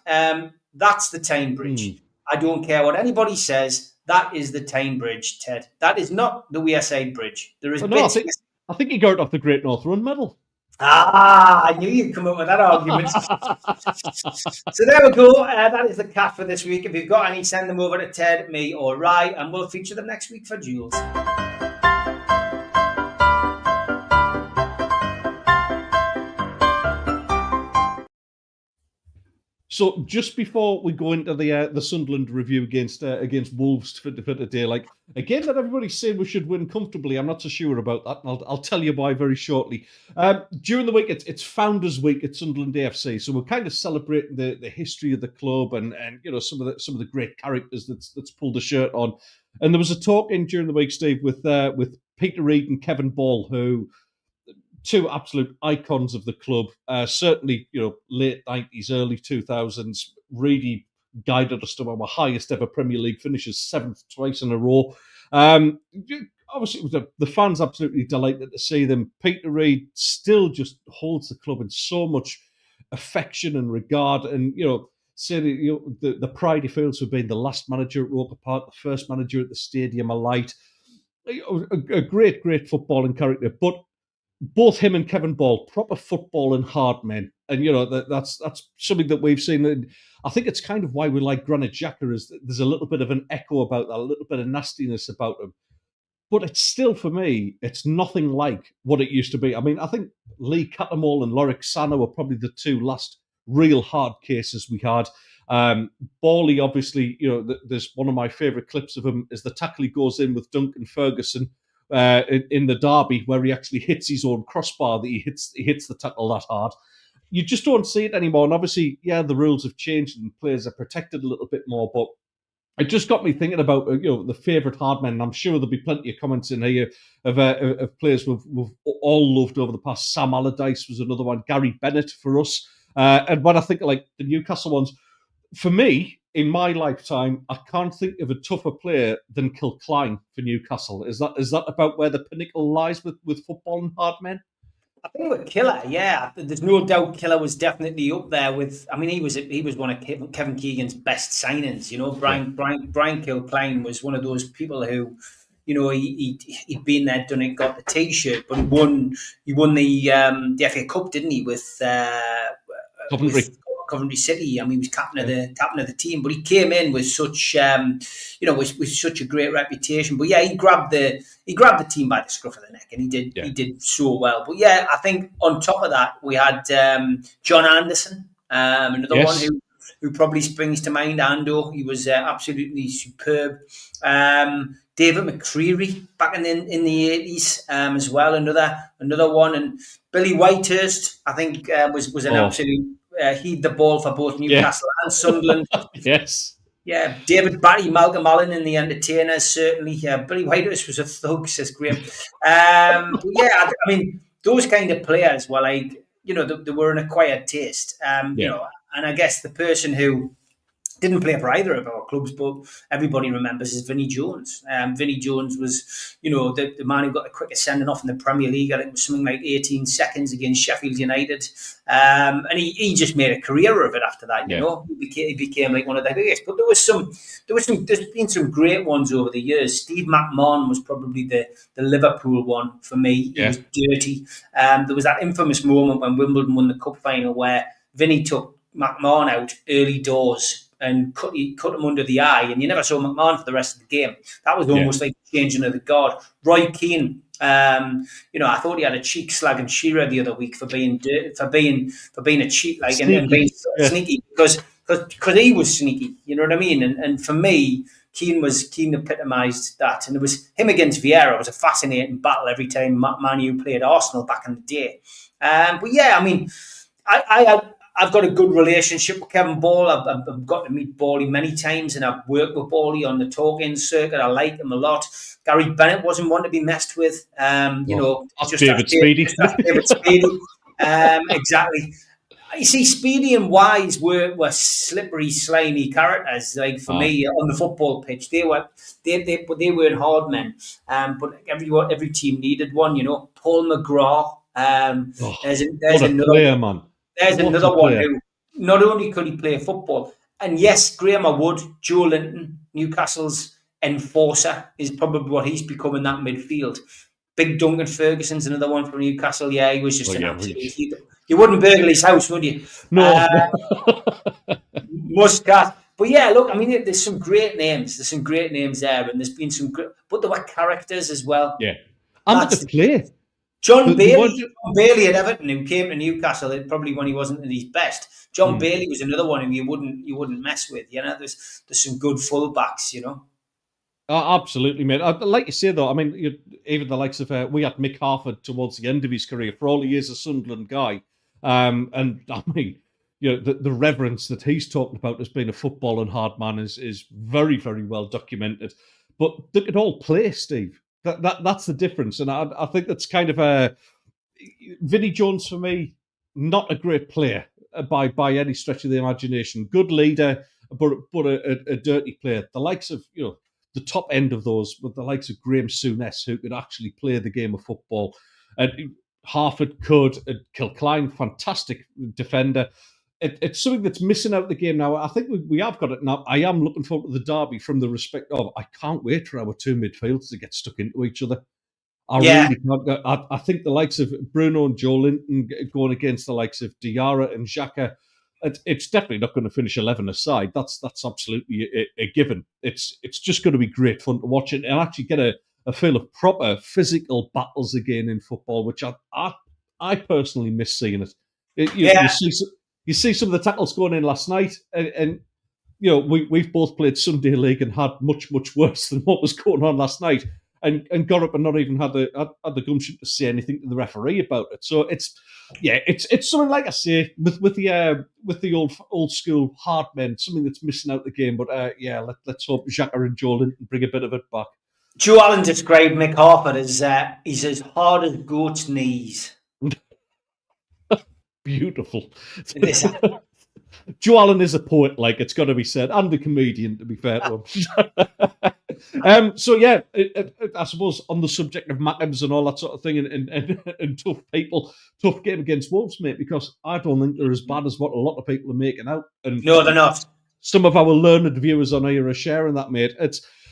That's the Tyne Bridge. I don't care what anybody says. That is the Tyne Bridge, Ted. That is not the Wearside Bridge. There is.
I think he got it off the Great North Run medal.
I knew you'd come up with that argument. So there we go. That is the cat for this week. If you've got any, send them over to Ted, me, or Rye, and we'll feature them next week for Jules.
So just before we go into the Sunderland review against Wolves for today, like again that everybody's saying we should win comfortably, I'm not so sure about that. I'll tell you why very shortly. During the week, it's Founders Week at Sunderland AFC, so we're kind of celebrating the history of the club and some of the great characters that's pulled the shirt on. And there was a talk in during the week, Steve, with Peter Reid and Kevin Ball, who. Two absolute icons of the club. Certainly, late 90s, early 2000s, really guided us to our highest ever Premier League finishes, 7th twice in a row. Obviously, the fans absolutely delighted to see them. Peter Reid still just holds the club in so much affection and regard, and say the pride he feels for being the last manager at Roker Park, the first manager at the Stadium of Light. A great footballing character, but both him and Kevin Ball, proper footballing hard men. And, that's something that we've seen. And I think it's kind of why we like Granit Xhaka, is there's a little bit of an echo about that, a little bit of nastiness about him. But it's still, for me, it's nothing like what it used to be. I mean, I think Lee Cattermole and Lorik Sana were probably the two last real hard cases we had. Bally, obviously, there's one of my favourite clips of him is the tackle he goes in with Duncan Ferguson, in the derby, where he actually hits his own crossbar, that he hits the tackle that hard. You just don't see it anymore. And obviously, the rules have changed and players are protected a little bit more. But it just got me thinking about the favourite hard men. And I'm sure there'll be plenty of comments in here of players we've all loved over the past. Sam Allardyce was another one. Gary Bennett for us. And when I think of like the Newcastle ones, for me, in my lifetime, I can't think of a tougher player than Kilcline for Newcastle. Is that about where the pinnacle lies with football and hard men?
I think with Killer, there's no doubt Killer was definitely up there with. I mean, he was one of Kevin Keegan's best signings. Brian Kilcline was one of those people who, he'd been there, done it, got the T-shirt, but he won the FA Cup, didn't he? With
Coventry.
Coventry City. I mean, he was captain of the team, but he came in with such, with such a great reputation. But yeah, he grabbed the team by the scruff of the neck, and he did so well. But yeah, I think on top of that, we had John Anderson, another one who probably springs to mind. Ando, he was absolutely superb. David McCreary back in the 80s as well, another one, and Billy Whitehurst, I think was an absolute he'd the ball for both Newcastle and Sunderland.
Yes.
Yeah, David Barry, Malcolm Allen in The Entertainers, certainly. Billy Whitehurst was a thug, says Graham. But yeah, I mean, those kind of players were like, they were an acquired taste. And I guess the person who didn't play for either of our clubs, but everybody remembers is Vinnie Jones. Vinnie Jones was, the man who got the quickest sending off in the Premier League. I think it was something like 18 seconds against Sheffield United. And he just made a career of it after that, He became like one of the biggest. But there's been some great ones over the years. Steve McMahon was probably the Liverpool one for me. He was dirty. There was that infamous moment when Wimbledon won the cup final where Vinnie took McMahon out early doors and cut him under the eye, and you never saw McMahon for the rest of the game. That was almost like changing of the guard. Roy Keane, I thought he had a cheek slagging Shearer the other week for being a cheat, like and being sneaky because he was sneaky. You know what I mean? And for me, Keane epitomised that, and it was him against Vieira. It was a fascinating battle every time Man U played Arsenal back in the day. But yeah, I mean, I've got a good relationship with Kevin Ball. I've got to meet Bally many times, and I've worked with Bally on the talking circuit. I like him a lot. Gary Bennett wasn't one to be messed with.
David Speedy.
David Speedy. Exactly. You see, Speedy and Wise were slippery, slimy characters. Like for me, on the football pitch, they weren't hard men. But every team needed one. Paul McGrath. There's another
player, man.
There's another one who not only could he play football, and yes, Graham, I would. Joe Linton, Newcastle's enforcer, is probably what he's become in that midfield. Big Duncan Ferguson's another one from Newcastle. Yeah, he was just an absolute. You wouldn't burgle his house, would you?
No.
Muscat. But yeah, look, I mean, there's some great names. There's some great names there, and there's been some great, but there were characters as well.
Yeah. And the play.
John Bailey at Everton, who came to Newcastle probably when he wasn't at his best. John Bailey was another one who you wouldn't mess with. There's some good fullbacks.
Oh, absolutely, mate. Like you say, though, I mean, even the likes of we had Mick Harford towards the end of his career. For all he is a Sunderland guy, and I mean, the reverence that he's talking about as being a football and hard man is very, very well documented. But they could all play, Steve. That's the difference, and I think that's kind of Vinnie Jones for me, not a great player by any stretch of the imagination. Good leader, but a dirty player. The likes of the top end of those, with the likes of Graham Souness, who could actually play the game of football, and Harford could, Kilcline, fantastic defender. It's something that's missing out the game now. I think we have got it now. I am looking forward to the derby from the respect of I can't wait for our two midfielders to get stuck into each other. Really can't. I think the likes of Bruno and Joe Linton going against the likes of Diarra and Xhaka, it's definitely not going to finish 11 aside. That's absolutely a given. It's just going to be great fun to watch it and actually get a feel of proper physical battles again in football, which I personally miss seeing it. You see some of the tackles going in last night, and we've both played Sunday League and had much worse than what was going on last night, and got up and not even had the gumption to say anything to the referee about it. So it's something, like I say, with the old school hard men, something that's missing out the game. But let's hope Xhaka and Joe Linton bring a bit of it back.
Joe Allen described Mick Harford as he's as hard as goat's knees.
Beautiful. Joe Allen is a poet, like it's got to be said, and a comedian, to be fair to him. So yeah, I suppose on the subject of Mackems and all that sort of thing, and tough game against Wolves, mate, because I don't think they're as bad as what a lot of people are making out. And
no, they're not.
Some of our learned viewers on here are sharing that, mate.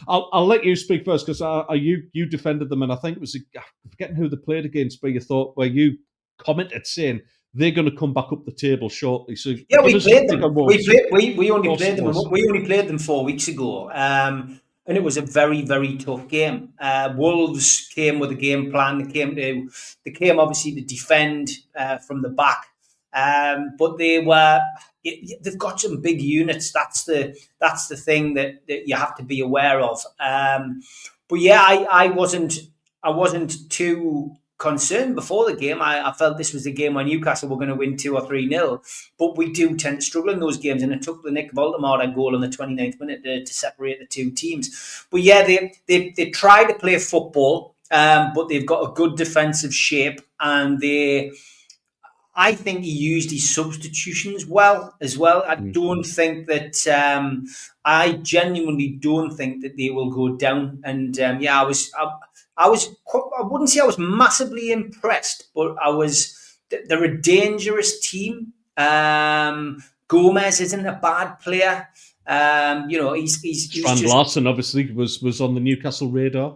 I'll let you speak first, because you defended them, and I think it was I'm forgetting who they played against, where you commented saying
they're
going to come back up the table shortly. So
yeah, we played them. We only
played
them. We only played them 4 weeks ago, and it was a very, very tough game. Wolves came with a game plan. They came obviously to defend from the back, but they've got some big units. That's the thing that you have to be aware of. But yeah, I wasn't too concerned before the game. I felt this was the game where Newcastle were going to win 2 or 3-0, but we do tend to struggle in those games, and it took the Nick Voldemort goal in the 29th minute to separate the two teams. But yeah, they try to play football, but they've got a good defensive shape, and I think he used his substitutions well as well. I don't think that I genuinely don't think that they will go down. And yeah, I wouldn't say I was massively impressed, but they're a dangerous team. Gomez isn't a bad player. He's
Strand Larson obviously was on the Newcastle radar.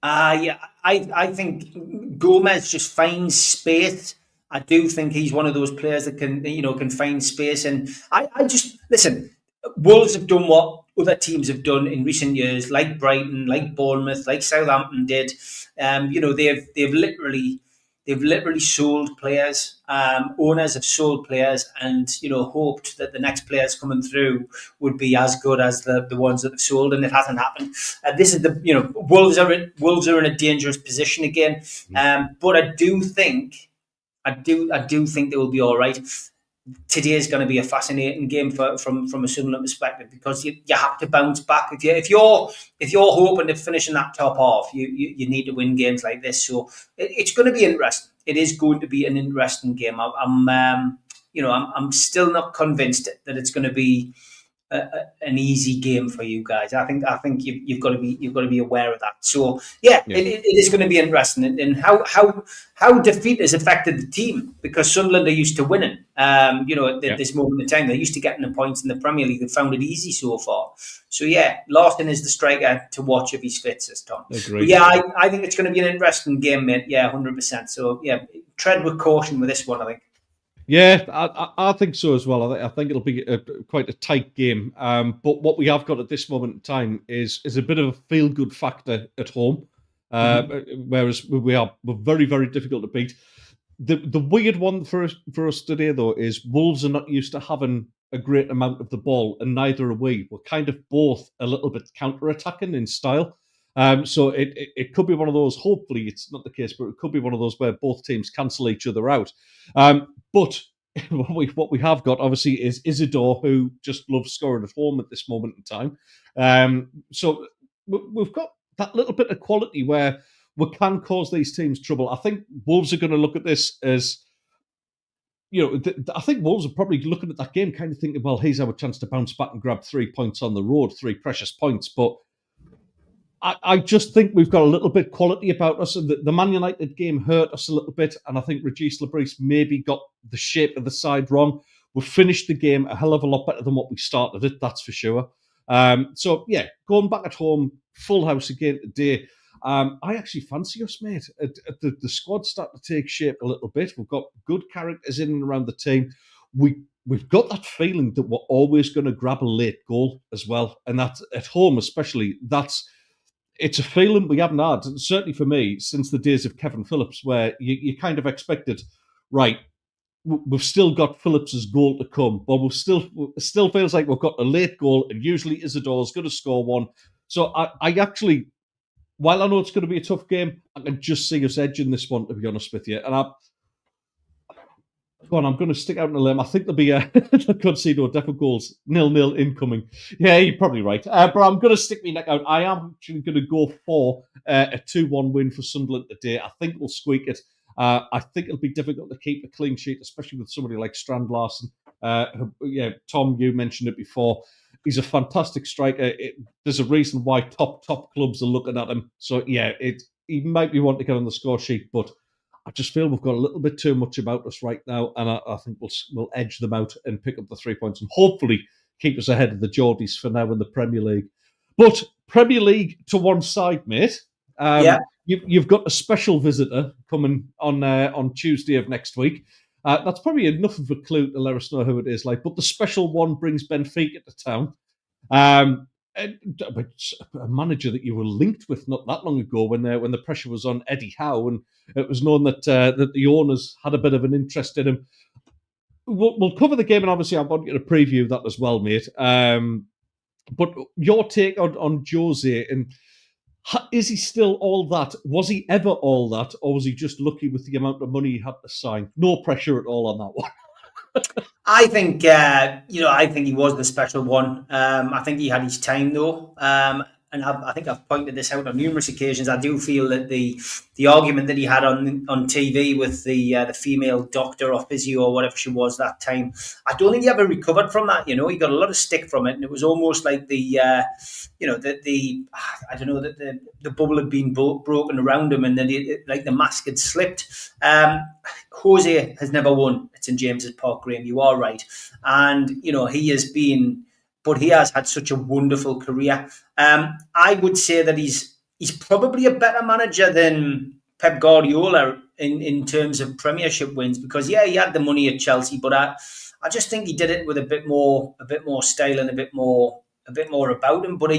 Yeah, I think Gomez just finds space. I do think he's one of those players that can find space. And I just listen. Wolves have done what other teams have done in recent years, like Brighton, like Bournemouth, like Southampton did. They've literally sold players. Owners have sold players, and hoped that the next players coming through would be as good as the ones that have sold, and it hasn't happened. This is Wolves are in a dangerous position again. But I do think they will be all right. Today is going to be a fascinating game from a Sunderland perspective, because you have to bounce back. If you're hoping to finish in that top half, you need to win games like this. So it's going to be interesting. It is going to be an interesting game. I'm still not convinced that it's going to be an easy game for you guys. I think you've got to be aware of that. So yeah. It is going to be interesting, and how defeat has affected the team, because Sunderland are used to winning. At this moment in time, they're used to getting the points in the Premier League. They've found it easy so far. So yeah, Larson is the striker to watch if he's fit, says Tom. But yeah, I think it's going to be an interesting game, mate. Yeah, 100%. So yeah, tread with caution with this one, I think.
Yeah, I think so as well. I think it'll be quite a tight game. But what we have got at this moment in time is a bit of a feel-good factor at home, whereas we're very, very difficult to beat. The weird one for us today, though, is Wolves are not used to having a great amount of the ball, and neither are we. We're kind of both a little bit counter-attacking in style. So it could be one of those, hopefully it's not the case, but it could be one of those where both teams cancel each other out. But what we have got, obviously, is Isidore, who just loves scoring at home at this moment in time. So we've got that little bit of quality where we can cause these teams trouble. I think Wolves are going to look at this as, I think Wolves are probably looking at that game kind of thinking, well, here's our chance to bounce back and grab 3 points on the road, 3 precious points. But I just think we've got a little bit quality about us. The Man United game hurt us a little bit, and I think Regis Lebris maybe got the shape of the side wrong. We finished the game a hell of a lot better than what we started it, that's for sure. So, yeah, going back at home, full house again today. I actually fancy us, mate. The squad's starting to take shape a little bit. We've got good characters in and around the team. We've got that feeling that we're always going to grab a late goal as well. And that at home especially, it's a feeling we haven't had, certainly for me, since the days of Kevin Phillips, where you kind of expected, right, we've still got Phillips's goal to come, but it still feels like we've got a late goal, and usually Isidore's going to score one. So I actually, while I know it's going to be a tough game, I can just see us edging this one, to be honest with you. And I'm going to stick out on a limb. I think there'll be I could see no definite goals, 0-0 incoming. Yeah, you're probably right. But I'm going to stick my neck out. I am actually going to go for a 2-1 win for Sunderland today. I think we'll squeak it. I think it'll be difficult to keep a clean sheet, especially with somebody like Strand Larson. Tom, you mentioned it before. He's a fantastic striker. There's a reason why top clubs are looking at him. So yeah, he might be wanting to get on the score sheet, but I just feel we've got a little bit too much about us right now, and I think we'll edge them out and pick up the 3 points and hopefully keep us ahead of the Geordies for now in the Premier League. But Premier League to one side, mate. You've got a special visitor coming on Tuesday of next week. That's probably enough of a clue to let us know who it is. Like, but the special one brings Benfica to town. A manager that you were linked with not that long ago, when the pressure was on Eddie Howe, and it was known that that the owners had a bit of an interest in him. We'll cover the game, and obviously I want you to preview that as well, mate. But your take on Jose, and is he still all that? Was he ever all that, or was he just lucky with the amount of money he had to sign? No pressure at all on that one.
I think I think he was the special one. I think he had his time though, and I think I've pointed this out on numerous occasions. I do feel that the argument that he had on TV with the female doctor or physio or whatever she was that time, I don't think he ever recovered from that. You know, he got a lot of stick from it, and it was almost like the I don't know, that the bubble had been broken around him, and then like the mask had slipped. Jose has never won at St James's Park, Graham. You are right, and he has been, but he has had such a wonderful career. I would say that he's probably a better manager than Pep Guardiola in terms of Premiership wins, because he had the money at Chelsea, but I just think he did it with a bit more style and a bit more about him. But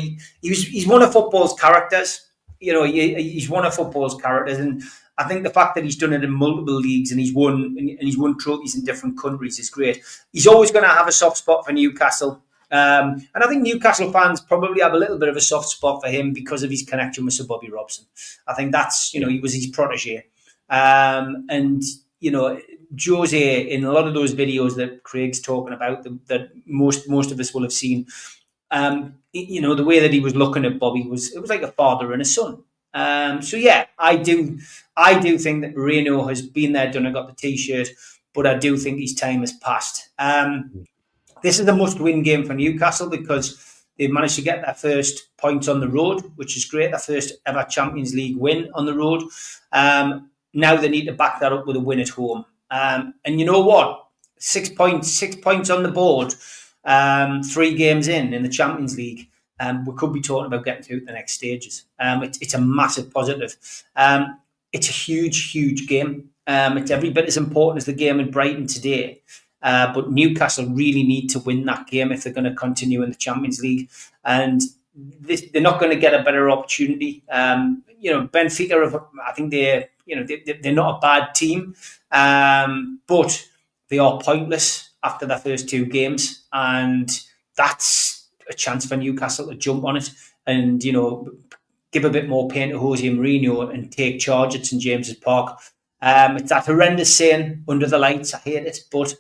he's one of football's characters. He's one of football's characters, and I think the fact that he's done it in multiple leagues and he's won trophies in different countries is great. He's always going to have a soft spot for Newcastle. And I think Newcastle fans probably have a little bit of a soft spot for him because of his connection with Sir Bobby Robson. I think that's, he was his protege. And Jose, in a lot of those videos that Craig's talking about, that most of us will have seen, the way that he was looking at Bobby was like a father and a son. So yeah, I do think that Moreno has been there, done it, got the T-shirt, but I do think his time has passed. This is a must-win game for Newcastle because they've managed to get their first points on the road, which is great. Their first ever Champions League win on the road. Now they need to back that up with a win at home. And you know what? 6 points on the board. 3 games in the Champions League. We could be talking about getting through the next stages. It's a massive positive. It's a huge game. It's every bit as important as the game in Brighton today. But Newcastle really need to win that game if they're going to continue in the Champions League. And they're not going to get a better opportunity. Benfica, I think they're not a bad team, but they are pointless after their first 2 games, and that's a chance for Newcastle to jump on it and give a bit more pain to Jose Mourinho and take charge at St James's Park. It's that horrendous saying, under the lights. I hate it, but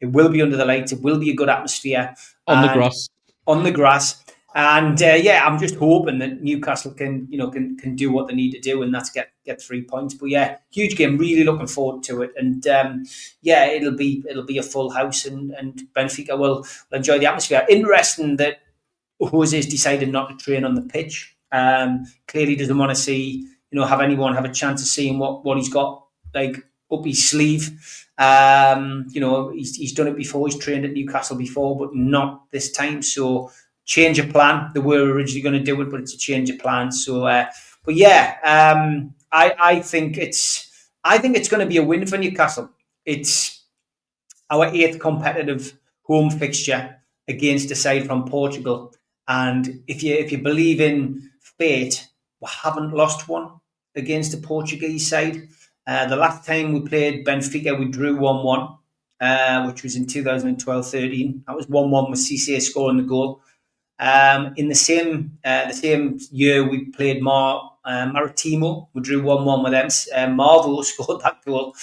it will be under the lights. It will be a good atmosphere
on the grass.
And I'm just hoping that Newcastle can do what they need to do, and that's get 3 points. But yeah, huge game. Really looking forward to it. And it'll be a full house, and Benfica will enjoy the atmosphere. Interesting that Jose's decided not to train on the pitch. Clearly doesn't want to see have anyone have a chance of seeing what he's got like up his sleeve. He's done it before. He's trained at Newcastle before, but not this time. So change of plan. They were originally going to do it, but it's a change of plan. So, I think it's going to be a win for Newcastle. It's our 8th competitive home fixture against a side from Portugal, and if you believe in fate, we haven't lost one against the Portuguese side. The last time we played Benfica, we drew 1-1, which was in 2012-13. That was 1-1 with Cisse scoring the goal. In the same year, we played Maritimo. We drew 1-1 with them. Marvel scored that goal.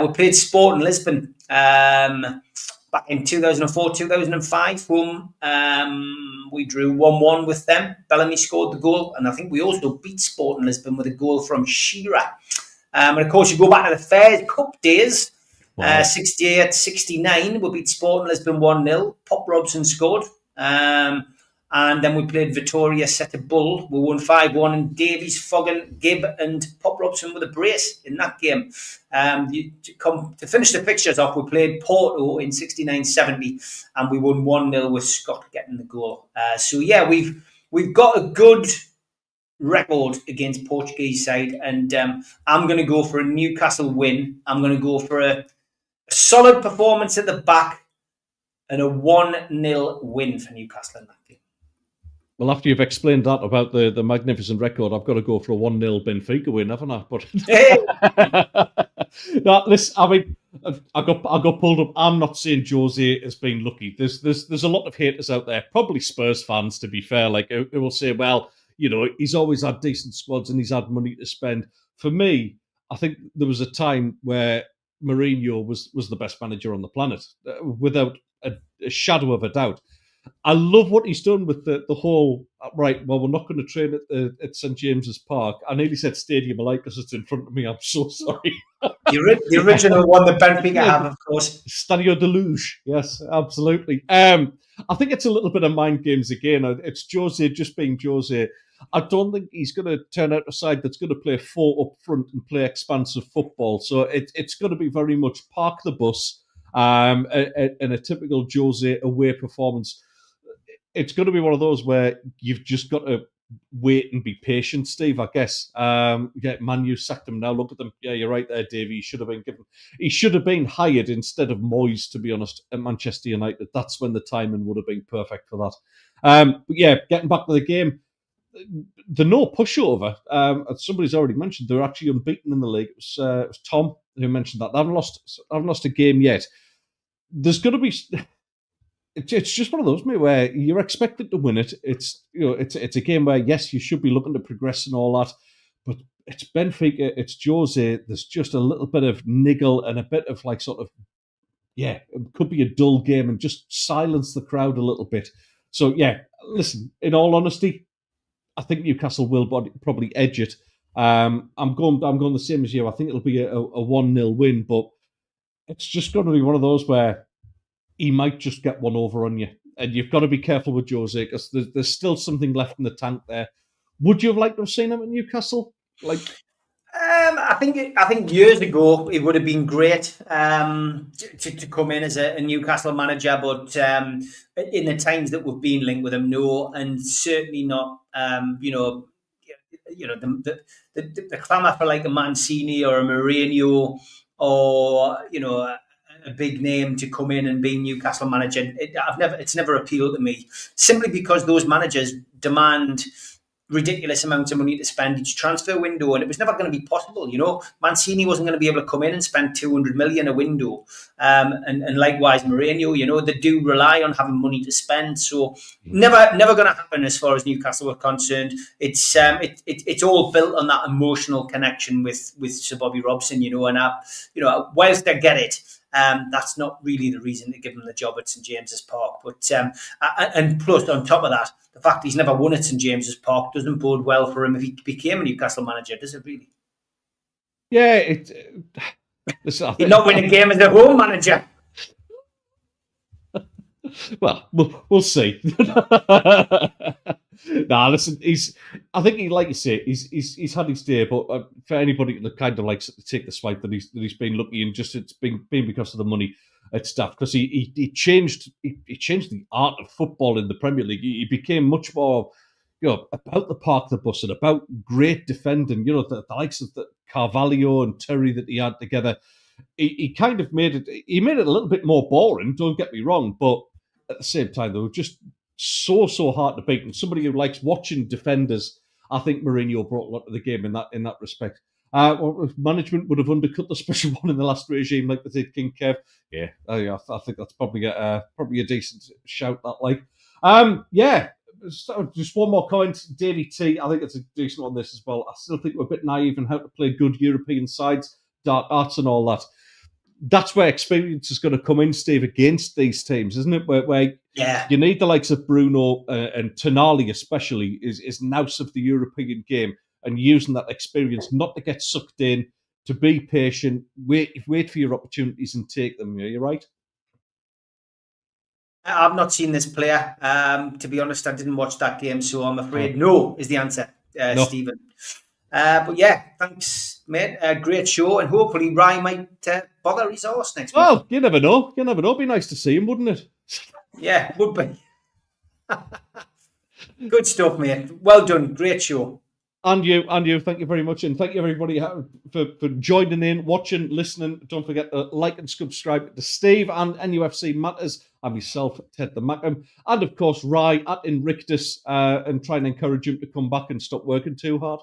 We played Sporting Lisbon back in 2004-2005. Home, we drew 1-1 with them. Bellamy scored the goal, and I think we also beat Sporting Lisbon with a goal from Shearer. And of course, you go back to the Fairs Cup days, 68-69. We beat Sporting Lisbon 1-0. Pop Robson scored. And then we played Vitoria Seta Bull. We won 5-1, and Davies, Foggin, Gibb and Pop Robson with a brace in that game. To finish the fixtures off, we played Porto in 69-70, and we won 1-0 with Scott getting the goal. We've got a good record against Portuguese side, and I'm going to go for a Newcastle win. I'm going to go for a solid performance at the back and a 1-0 win for Newcastle in that game.
Well, after you've explained that about the magnificent record, I've got to go for a 1-0 Benfica win, haven't I? But no, listen, I mean, I got pulled up. I'm not saying Jose has been lucky. There's a lot of haters out there, probably Spurs fans, to be fair, like who will say, well, he's always had decent squads and he's had money to spend. For me, I think there was a time where Mourinho was the best manager on the planet, without a shadow of a doubt. I love what he's done with the whole, right, well, we're not going to train at St. James's Park. I nearly said Stadium of Light because it's in front of me. I'm so sorry.
The original one that Benfica have, of course.
Stadio de Luz. Yes, absolutely. I think it's a little bit of mind games again. It's Jose just being Jose. I don't think he's going to turn out a side that's going to play 4 up front and play expansive football. So it's going to be very much park the bus and a typical Jose away performance. It's going to be one of those where you've just got to wait and be patient, Steve, I guess. Man U sacked him now. Look at them. Yeah, you're right there, Davey. He should have been hired instead of Moyes, to be honest, at Manchester United. That's when the timing would have been perfect for that. But yeah, getting back to the game, the no pushover, as somebody's already mentioned, they're actually unbeaten in the league. It was Tom who mentioned that. They haven't lost a game yet. There's going to be... It's just one of those, mate, where you're expected to win it. It's a game where, yes, you should be looking to progress and all that, but it's Benfica, it's Jose. There's just a little bit of niggle and a bit of it could be a dull game and just silence the crowd a little bit. So yeah, listen, in all honesty, I think Newcastle will probably edge it. I'm going the same as you. I think it'll be a 1-0 win, but it's just going to be one of those where he might just get one over on you. And you've got to be careful with Jose because there's still something left in the tank there. Would you have liked to have seen him at Newcastle?
I think years ago it would have been great to come in as a Newcastle manager, but in the times that we've been linked with him, no, and certainly not. The clamour for like a Mancini or a Mourinho or a big name to come in and be Newcastle manager. It's never appealed to me, simply because those managers demand ridiculous amounts of money to spend each transfer window, and it was never going to be possible. Mancini wasn't going to be able to come in and spend 200 million a window, and likewise Mourinho. They do rely on having money to spend, so never going to happen as far as Newcastle are concerned. It's all built on that emotional connection with Sir Bobby Robson, and whilst I get it. That's not really the reason to give him the job at St James's Park. But and plus, on top of that, the fact he's never won at St James's Park doesn't bode well for him if he became a Newcastle manager, does it really?
Yeah,
he'd not win a game as a home manager.
Well, we'll see. Listen, I think like you say, he's had his day, but for anybody that kind of likes to take the swipe that he's been lucky and just it's been because of the money at staff, because he changed the art of football in the Premier League. He became much more about the park the bus and about great defending. The likes of the Carvalho and Terry that he had together. He kind of made it a little bit more boring. Don't get me wrong, but at the same time, they were just so hard to beat. And somebody who likes watching defenders, I think Mourinho brought a lot to the game in that respect. Management would have undercut the special one in the last regime, like they did King Kev. Yeah, I think that's probably a decent shout. Just one more comment, Davey T. I think it's a decent one. This as well. I still think we're a bit naive in how to play good European sides, dark arts, and all that. That's where experience is going to come in, Steve, against these teams, isn't it? Where you need the likes of Bruno and Tonali, especially, is nous of the European game, and using that experience not to get sucked in, to be patient, wait for your opportunities and take them. Are you right?
I've not seen this player. To be honest, I didn't watch that game, so I'm afraid no is the answer, no. Stephen. But yeah, thanks, mate. Great show, and hopefully Rye might bother his horse next week.
Well, you never know. It'd be nice to see him, wouldn't it?
Yeah, would be. Good stuff, mate. Well done. Great show.
And you. Thank you very much. And thank you, everybody, for joining in, watching, listening. Don't forget to like and subscribe to Steve and NUFC Matters and myself, Ted the Mackham. And, of course, Rye at Invictus, and try and encourage him to come back and stop working too hard.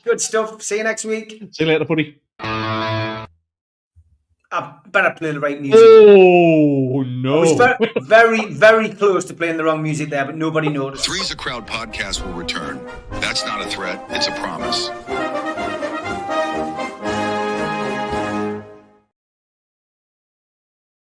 Good stuff. See you next week.
See you later, buddy.
I better play the right music.
Oh, no.
I was very, very close to playing the wrong music there, but nobody noticed.
Three's a Crowd podcast will return. That's not a threat, it's a promise.